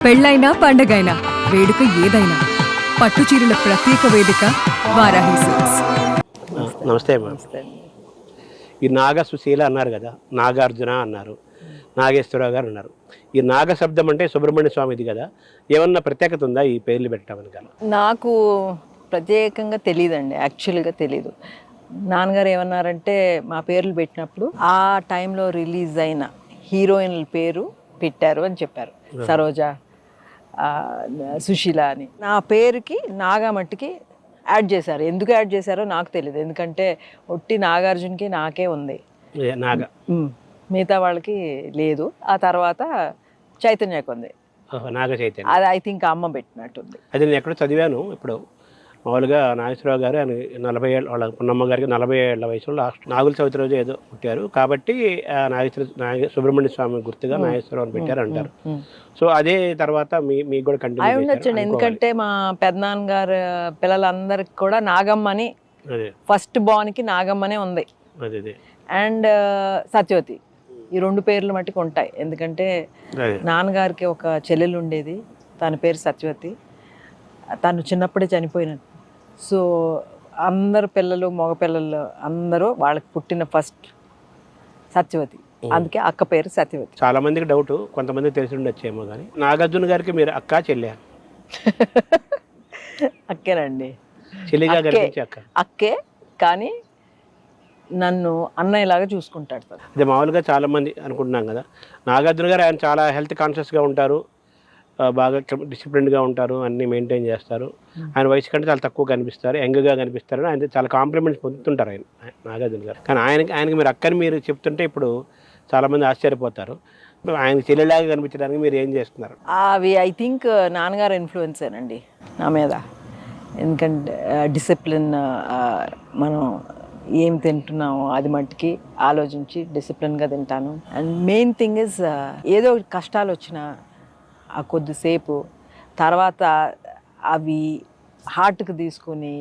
పెళ్ళైనా పండగైనా వేడుక ఏదైనా పట్టు చీరల ప్రత్యేక వేదిక వారాహి సిల్క్స్. నమస్తే అమ్మా. ఈ నాగ సుశీల అన్నారు కదా, నాగార్జున అన్నారు, నాగేశ్వరరావు గారు అన్నారు. ఈ నాగ శబ్దం అంటే సుబ్రహ్మణ్య స్వామిది కదా, ఏమన్నా ప్రత్యేకత ఉందా ఈ పేర్లు పెట్టడం వెనకాల? నాకు ప్రత్యేకంగా తెలియదండి, యాక్చువల్గా తెలీదు. నాన్నగారు ఏమన్నారంటే మా పేర్లు పెట్టినప్పుడు ఆ టైంలో రిలీజ్ అయిన హీరోయిన్ల పేరు పెట్టారు అని చెప్పారు. సరోజ, సుశీల అని. నా పేరుకి నాగామట్టికి యాడ్ చేశారు. ఎందుకు యాడ్ చేశారో నాకు తెలియదు, ఎందుకంటే ఒట్టి నాగార్జునకి నాకే ఉంది, నాగ మిగతా వాళ్ళకి లేదు. ఆ తర్వాత చైతన్యకు ఉంది, నాగ చైతన్య. అది ఐ థింక్ అమ్మ పెట్టినట్టుంది. అది నేను ఎక్కడో చదివాను. ఇప్పుడు మామూలుగా నాగేశ్వరరావు గారు ఆయన 40 ఏళ్ళ, వాళ్ళ పున్నమ్మ గారికి 40 ఏళ్ల వయసులో లాస్ట్ నాగుల చవితి రోజు ఏదో పుట్టారు కాబట్టి సుబ్రహ్మణ్య స్వామి గుర్తుగా నాగేశ్వరరావు పెట్టారు అంటారు. సో అదే తర్వాత మీకు కూడా కంటిన్యూ ఉండొచ్చండి, ఎందుకంటే మా పెద్దనాన్నగారు పిల్లలందరికి కూడా నాగమ్మని, ఫస్ట్ బాన్కి నాగమ్మనే ఉంది, అండ్ సత్యవతి, ఈ 2 పేర్లు మట్టుకు ఉంటాయి. ఎందుకంటే నాన్నగారికి ఒక చెల్లెలు ఉండేది, తన పేరు సత్యవతి. తను చిన్నప్పుడే చనిపోయినట్టు. సో అందరు పిల్లలు, మగ పిల్లలు అందరూ వాళ్ళకి పుట్టిన ఫస్ట్ సత్యవతి, అందుకే అక్క పేరు సత్యవతి. చాలా మందికి డౌట్, కొంతమంది తెలిసి ఉండొచ్చేమో కానీ నాగార్జున గారికి మీరు అక్క చెల్లె? అక్కేనండి, చెల్లిగా కనిపించే అక్క. అక్కే, కానీ నన్ను అన్నయ్యలాగా చూసుకుంటాడు సార్. అదే మామూలుగా చాలా మంది అనుకుంటున్నాం కదా, నాగార్జున గారు ఆయన చాలా హెల్త్ కాన్షియస్గా ఉంటారు, బాగా డిసిప్లిన్గా ఉంటారు, అన్నీ మెయింటైన్ చేస్తారు. ఆయన వయసు కంటే చాలా తక్కువ కనిపిస్తారు, యంగ్గా కనిపిస్తారు, ఆయన చాలా కాంప్లిమెంట్స్ పొందుతుంటారు ఆయన నాగార్జున గారు. కానీ ఆయనకి మీరు అక్కని మీరు చెప్తుంటే ఇప్పుడు చాలామంది ఆశ్చర్యపోతారు. ఆయనకి చెల్లెలాగా కనిపించడానికి మీరు ఏం చేస్తున్నారు? అవి ఐ థింక్ నాన్నగారు ఇన్ఫ్లుయెన్సేనండి నా మీద. ఎందుకంటే డిసిప్లిన్, మనం ఏం తింటున్నామో అది మట్టుకి ఆలోచించి డిసిప్లిన్గా తింటాను. అండ్ మెయిన్ థింగ్ ఇస్, ఏదో కష్టాలు వచ్చినా ఆ కొద్దిసేపు తర్వాత అవి హార్ట్కి తీసుకొని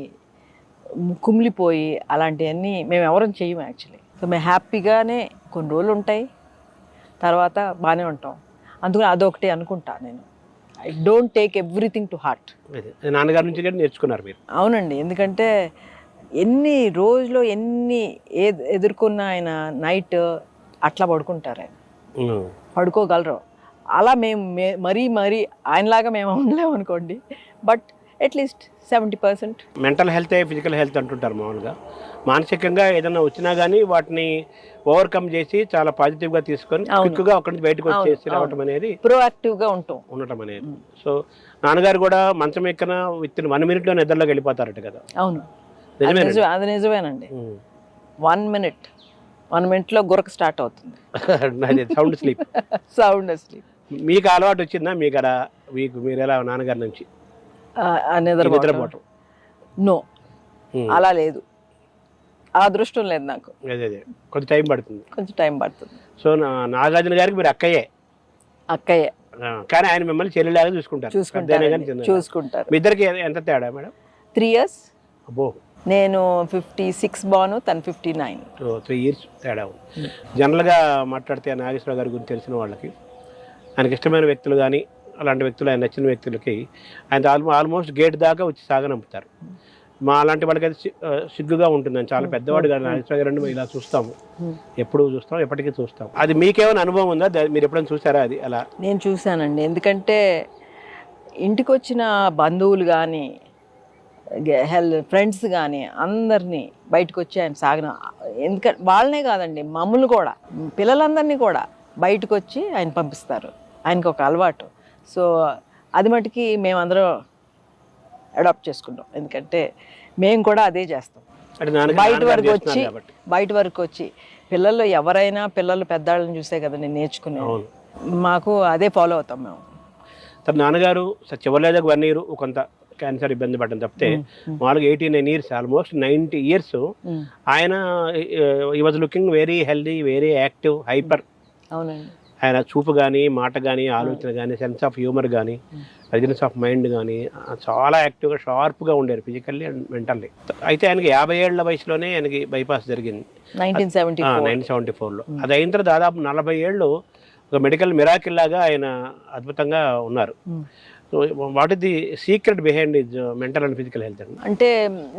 కుమిలిపోయి అలాంటివన్నీ మేము ఎవరం చెయ్యము యాక్చువల్లీ. సో మేము హ్యాపీగానే కొన్ని రోజులు ఉంటాయి, తర్వాత బాగానే ఉంటాం. అందుకని అదొకటి అనుకుంటా నేను. I don't take everything to heart. నాన్నగారి నుంచి నేర్చుకున్నారు మీరు? అవునండి, ఎందుకంటే ఎన్ని రోజులు ఎన్ని ఎదుర్కొన్న ఆయన నైట్ అట్లా పడుకుంటారు, ఆయన పడుకోగలరు. అలా మేము మరీ ఆయనలాగా మేము ఉండలేము అనుకోండి, but at least 70%. Mental health, physical health అంటుంటారు. మామూలుగా మానసికంగా ఏదైనా వచ్చినా కానీ వాటిని ఓవర్కమ్ చేసి చాలా పాజిటివ్గా తీసుకొని క్విక్గా అక్కడి నుంచి బయటకు వచ్చేసి రావటం అనేది, ప్రోయాక్టివ్గా ఉండటం అనేది. సో నాన్నగారు కూడా మంచం ఎక్కన విత్ 1 minute నిద్రలోకి వెళ్ళిపోతారట కదా? అవును, అది నిజమేనండి. 1 minute గురక స్టార్ట్ అవుతుంది. Sound sleep. మీకు అలవాటు వచ్చిందా? మీరు ఎలా నాన్నగారి నుంచి నిద్రపోవటం? నో, అలా లేదు, ఆ అదృష్టం లేదు నాకు. అదే కొంచెం టైం పడుతుంది. సో నాగార్జున గారికి మీరు అక్కయ్యే? కానీ ఆయన మిమ్మల్ని చెల్లెలాగా చూసుకుంటారు. మీ ఇద్దరికి ఎంత తేడా మేడం? 3 years. అబ్బో. నేను 56 బాను, తను 59. 3 years తేడా. జనరల్గా మాట్లాడితే నాగేశ్వరరావు గారి గురించి తెలిసిన వాళ్ళకి, ఆయనకి ఇష్టమైన వ్యక్తులు కానీ అలాంటి వ్యక్తులు, ఆయన నచ్చిన వ్యక్తులకి ఆయన ఆల్మోస్ట్ గేట్ దాకా వచ్చి సాగనంపుతారు. మా అలాంటి వాళ్ళకైతే సిగ్గుగా ఉంటుందని, చాలా పెద్దవాడు కానీ నాగేశ్వరరావు గారు ఇలా చూస్తాము, ఎప్పుడు చూస్తాం, ఎప్పటికీ చూస్తాం. అది మీకేమైనా అనుభవం ఉందా? మీరు ఎప్పుడైనా చూసారా అది? అలా నేను చూశానండి, ఎందుకంటే ఇంటికి వచ్చిన బంధువులు కానీ ఫ్రెండ్స్ కానీ అందరినీ బయటకు వచ్చి ఆయన ఎందుకంటే వాళ్ళనే కాదండి, మమ్మల్ని కూడా, పిల్లలందరినీ కూడా బయటకు వచ్చి ఆయన పంపిస్తారు. ఆయనకు ఒక అలవాటు. సో అది మటుకి మేమందరం అడాప్ట్ చేసుకుంటాం, ఎందుకంటే మేము కూడా అదే చేస్తాం. బయట వరకు వచ్చి పిల్లలు ఎవరైనా పిల్లలు పెద్దవాళ్ళని చూసే కదా నేను నేర్చుకున్నాను. మాకు అదే ఫాలో అవుతాం మేము. నాన్నగారు చివరిలో 1 year కొంత క్యాన్సర్ ఇబ్బంది పడ్డం తప్పితే మామూలుగా 89 years, ఆల్మోస్ట్ 90 years ఆయన ఈ was looking very healthy, very active, hyper. అవునండి, ఆయన చూపు కానీ, మాట కానీ, ఆలోచన కానీ, సెన్స్ ఆఫ్ హ్యూమర్ కానీ, రెజినెస్ ఆఫ్ మైండ్ కానీ చాలా యాక్టివ్గా, షార్ప్గా ఉండేది ఫిజికల్లీ అండ్ మెంటల్లీ. అయితే ఆయనకి 50 ఏళ్ల వయసులోనే ఆయనకి బైపాస్ జరిగింది 1974లో. అది అయిన తర్వాత దాదాపు 40 ఏళ్ళు ఒక మెడికల్ మిరాకిల్ లాగా ఆయన అద్భుతంగా ఉన్నారు. So what is the secret behind is mental and physical health అండి? అంటే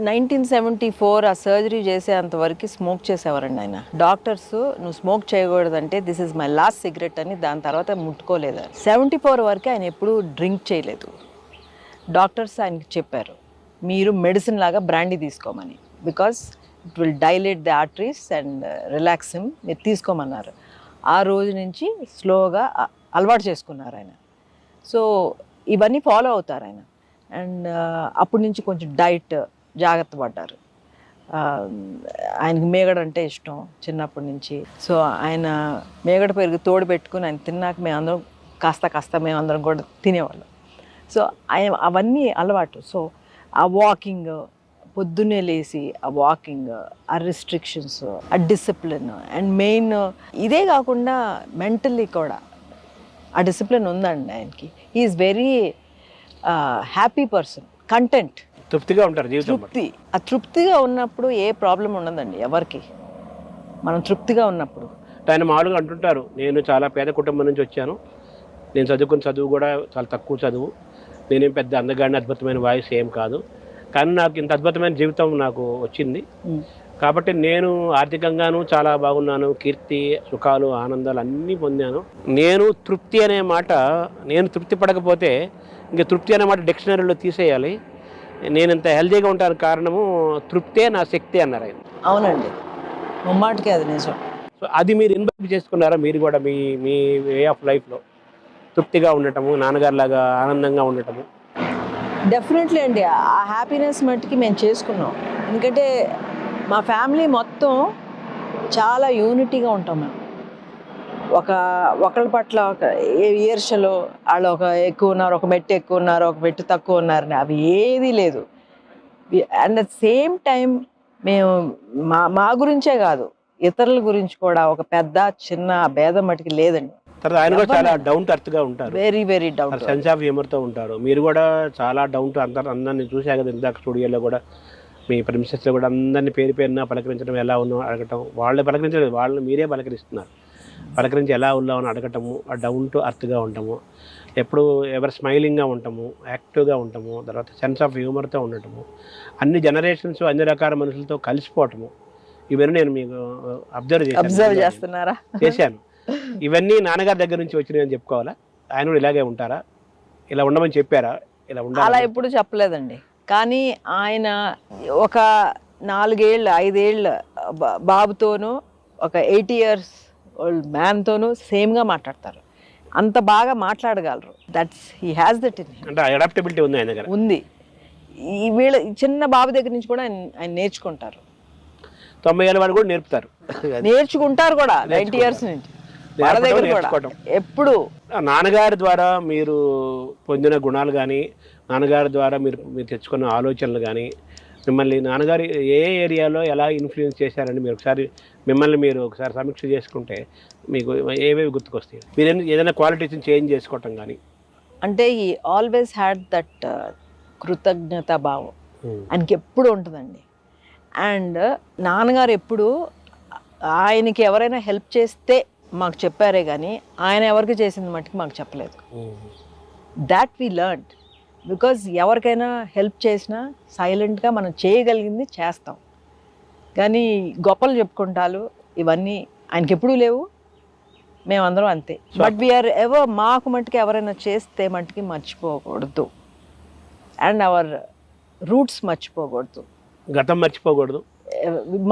1974 ఆ సర్జరీ చేసేంత వరకు స్మోక్ చేసేవారండి ఆయన. డాక్టర్స్ నువ్వు స్మోక్ చేయకూడదంటే this is my last cigarette అని, దాని తర్వాత ముట్టుకోలేదు. 74 వరకు ఆయన ఎప్పుడూ డ్రింక్ చేయలేదు. డాక్టర్స్ ఆయనకి చెప్పారు మీరు మెడిసిన్ లాగా బ్రాండీ తీసుకోమని, because it will dilate the arteries and relax him, మీరు తీసుకోమన్నారు. ఆ రోజు నుంచి స్లోగా అలవాటు చేసుకున్నారు ఆయన. సో ఇవన్నీ ఫాలో అవుతారు ఆయన. అండ్ అప్పటి నుంచి కొంచెం డైట్ జాగ్రత్త పడ్డారు. ఆయనకి మేగడ అంటే ఇష్టం చిన్నప్పటి నుంచి. సో ఆయన మేగడ పెరుగు తోడు పెట్టుకుని ఆయన తిన్నాక మేమందరం కాస్త మేమందరం కూడా తినేవాళ్ళం. సో ఆయన అవన్నీ అలవాటు. సో ఆ వాకింగ్, పొద్దున్నే లేచి ఆ వాకింగ్, ఆ రిస్ట్రిక్షన్స్, ఆ డిసిప్లిన్, అండ్ మెయిన్ ఇదే కాకుండా మెంటల్లీ కూడా ఆ డిసిప్లిన్ ఉందండి ఆయనకి. Is very happy person, content, తృప్తిగా ఉంటారు జీవితం. తృప్తి. ఆ తృప్తిగా ఉన్నప్పుడు ఏ ప్రాబ్లం ఉండదండి ఎవరికి, మనం తృప్తిగా ఉన్నప్పుడు. ఆయన మామూలుగా అంటుంటారు, నేను చాలా పేద కుటుంబం నుంచి వచ్చాను, నేను చదువుకున్న చదువు కూడా చాలా తక్కువ చదువు, నేనేం పెద్ద అందగాడిని, అద్భుతమైన వాయిస్ ఏం కాదు, కానీ నాకు ఇంత అద్భుతమైన జీవితం నాకు వచ్చింది కాబట్టి నేను ఆర్థికంగాను చాలా బాగున్నాను, కీర్తి, సుఖాలు, ఆనందాలు అన్నీ పొందాను. నేను తృప్తి అనే మాట, నేను తృప్తి పడకపోతే ఇంక తృప్తి అనే మాట డిక్షనరీలో తీసేయాలి. నేను ఇంత హెల్తీగా ఉంటాను కారణము తృప్తే నా శక్తి అన్నారు ఆయన. అవునండి, ముమ్మాటికే అది నిజం. సో అది మీరు ఇన్వైట్ చేసుకున్నారా? మీరు కూడా మీ మీ వే ఆఫ్ లైఫ్లో తృప్తిగా ఉండటము, నాన్నగారిలాగా ఆనందంగా ఉండటము? డెఫినెట్లీ అండి. ఆ హ్యాపీనెస్ మట్టుకి మేము చేసుకున్నాం. ఎందుకంటే మా ఫ్యామిలీ మొత్తం చాలా యూనిటీగా ఉంటాం మేము. ఒకళ్ళ పట్ల ఒక ఈర్ష్యలో వాళ్ళు ఒక ఎక్కువ ఉన్నారు, ఒక మెట్టు ఎక్కువ ఉన్నారు, ఒక మెట్టు తక్కువ ఉన్నారని అవి ఏదీ లేదు. అండ్ అట్ సేమ్ టైం మేము మా గురించే కాదు, ఇతరుల గురించి కూడా ఒక పెద్ద చిన్న భేదం మటుకి లేదండి. తర్వాత ఆయన కూడా చాలా డౌన్ టు ఎర్త్ గా ఉంటారు, very very down, sense of humour తో ఉంటారు. మీరు కూడా చాలా డౌన్ టు అందరిని చూసా కదా ఇందాక స్టూడియోలో కూడా, మీ ప్రిన్సెస్లో కూడా అందరినీ పేరు పేరున పలకరించడం, ఎలా ఉన్నావు అడగటం, వాళ్ళు పలకరించలేదు, వాళ్ళని మీరే పలకరిస్తున్నారు. పలకరించి ఎలా ఉన్నావు అని అడగటము, ఆ డౌన్ టు అర్త్గా ఉండటము, ఎప్పుడు ఎవరు స్మైలింగ్గా ఉంటాము, యాక్టివ్గా ఉంటాము, తర్వాత సెన్స్ ఆఫ్ హ్యూమర్తో ఉండటము, అన్ని జనరేషన్స్ అన్ని రకాల మనుషులతో కలిసిపోవటము, ఇవన్నీ నేను మీకు అబ్జర్వ్ చేస్తున్నారా చేశాను. ఇవన్నీ నాన్నగారి దగ్గర నుంచి వచ్చినాయి అని చెప్పుకోవాలా? ఆయన కూడా ఇలాగే ఉంటారా? ఇలా ఉండమని చెప్పారా? ఇలా ఉండాలి అలా ఎప్పుడు చెప్పలేదండి. కానీ ఆయన ఒక 4 ఏళ్ళ 5 ఏళ్ళ బాబుతోనూ ఒక 80 years ఓల్డ్ మ్యాన్తోనూ సేమ్గా మాట్లాడతారు. అంత బాగా మాట్లాడగలరు. That's he has that in him. అంటే అడాప్టబిలిటీ ఉంది ఆయన దగ్గర. ఉంది. ఈ వీళ్ళ చిన్న బాబు దగ్గర నుంచి కూడా ఆయన నేర్చుకుంటారు. 90 ఏళ్ళ వాడు కూడా నేర్చుకుంటారు కూడా 90 years నుంచి వాళ్ళ దగ్గర కూడా. ఎప్పుడు నాన్నగారి ద్వారా మీరు పొందిన గుణాలు కానీ, నాన్నగారి ద్వారా మీరు తెచ్చుకున్న ఆలోచనలు కానీ, మిమ్మల్ని నాన్నగారు ఏ ఏరియాలో ఎలా ఇన్ఫ్లుయెన్స్ చేశారని మీరు ఒకసారి సమీక్ష చేసుకుంటే మీకు ఏవేవి గుర్తుకొస్తాయి? మీరు ఏదైనా క్వాలిటీస్ని చేంజ్ చేసుకోవటం కానీ? అంటే ఈ ఆల్వేస్ హ్యాడ్ దట్ కృతజ్ఞత భావం ఆయనకి ఎప్పుడు ఉంటుందండి. అండ్ నాన్నగారు ఎప్పుడు ఆయనకి ఎవరైనా హెల్ప్ చేస్తే మాకు చెప్పారే కానీ ఆయన ఎవరికి చేసింది మట్టుకు మాకు చెప్పలేదు. That we learn. బికాజ్ ఎవరికైనా హెల్ప్ చేసినా సైలెంట్గా మనం చేయగలిగింది చేస్తాం, కానీ గొప్పలు చెప్పుకుంటాలు ఇవన్నీ ఆయనకి ఎప్పుడూ లేవు. మేమందరం అంతే. బట్ వీఆర్ ఎవర్, మాకు మట్టుకు ఎవరైనా చేస్తే మట్టుకి మర్చిపోకూడదు. అండ్ అవర్ రూట్స్ మర్చిపోకూడదు, గతం మర్చిపోకూడదు,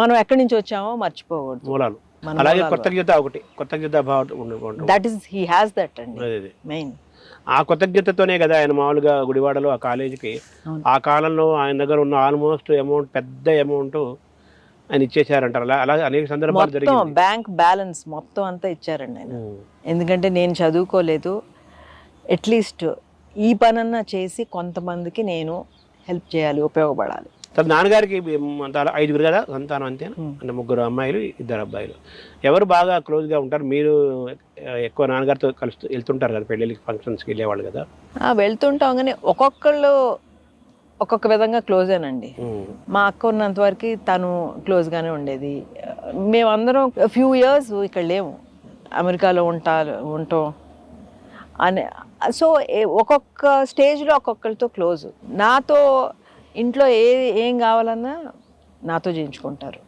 మనం ఎక్కడి నుంచి వచ్చామో మర్చిపోకూడదు, మూలాలు. అలాగే కృతజ్ఞత భావం. That is he has that అండి మెయిన్. ఆ కృతజ్ఞతతోనే కదా ఆయన మామూలుగా గుడివాడలో ఆ కాలేజీకి ఆ కాలంలో ఆయన దగ్గర ఉన్న ఆల్మోస్ట్ అమౌంట్, పెద్ద అమౌంట్ ఆయన ఇచ్చేసారంటారు. అలా అనేక సందర్భాలు జరిగింది. బ్యాంక్ బ్యాలెన్స్ మొత్తం అంతా ఇచ్చారండి ఆయన. ఎందుకంటే నేను చదువుకోలేదు, అట్లీస్ట్ ఈ పనన్నా చేసి కొంతమందికి నేను హెల్ప్ చేయాలి, ఉపయోగపడాలి. నాన్నగారికి 5 కదా సంతానం, అంతేనా? అంటే 3 అమ్మాయిలు 2 అబ్బాయిలు. ఎవరు బాగా క్లోజ్గా ఉంటారు? మీరు ఎక్కువ నాన్నగారితో వెళ్తుంటారు కదా, పెళ్ళిళ్ళకి ఫంక్షన్స్కి వెళ్ళేవాళ్ళు కదా? వెళ్తుంటాం, కానీ ఒక్కొక్కళ్ళు ఒక్కొక్క విధంగా క్లోజేనండి. మా అక్క ఉన్నంత వరకు తను క్లోజ్గానే ఉండేది. మేమందరం ఫ్యూ ఇయర్స్ ఇక్కడ లేము. అమెరికాలో ఉంటాం అని. సో ఒక్కొక్క స్టేజ్లో ఒక్కొక్కరితో క్లోజ్. నాతో ఇంట్లో ఏం కావాలన్నా నాతో చేయించుకుంటారు,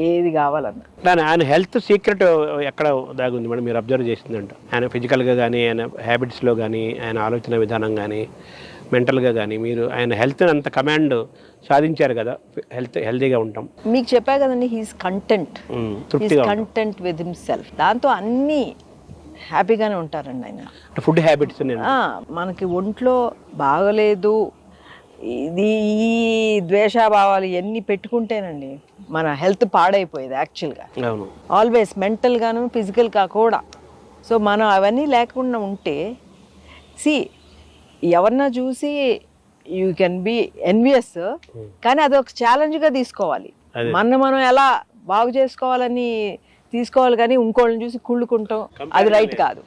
ఏది కావాలన్నా. కానీ ఆయన హెల్త్ సీక్రెట్ ఎక్కడ దాగుంది మేడం మీరు అబ్జర్వ్ చేసిందంట? ఆయన ఫిజికల్గా కానీ, ఆయన హ్యాబిట్స్లో కానీ, ఆయన ఆలోచన విధానం కానీ, మెంటల్గా కానీ, మీరు ఆయన హెల్త్ అంత కమాండ్ సాధించారు కదా, హెల్తీగా ఉంటాం. మీకు చెప్పా కదండి, హీస్ కంటెంట్, తృప్తిగా కంటెంట్ విత్ హిమ్సెల్ఫ్. దాంతో అన్నీ హ్యాపీగానే ఉంటారండి ఆయన. ఫుడ్ హ్యాబిట్స్ మనకి ఒంట్లో బాగలేదు, ఇది ఈ ద్వేషాభావాలు ఇవన్నీ పెట్టుకుంటేనండి మన హెల్త్ పాడైపోయేది యాక్చువల్గా. అవును, ఆల్వేస్ మెంటల్గాను ఫిజికల్గా కూడా. సో మనం అవన్నీ లేకుండా ఉంటే, ఎవరన్నా చూసి యూ కెన్ బి ఎన్వియస్, కానీ అది ఒక ఛాలెంజ్గా తీసుకోవాలి. మనం ఎలా బాగు చేసుకోవాలని తీసుకోవాలి, కానీ ఇంకోళ్ళని చూసి కుళ్ళుకుంటాం, అది రైట్ కాదు.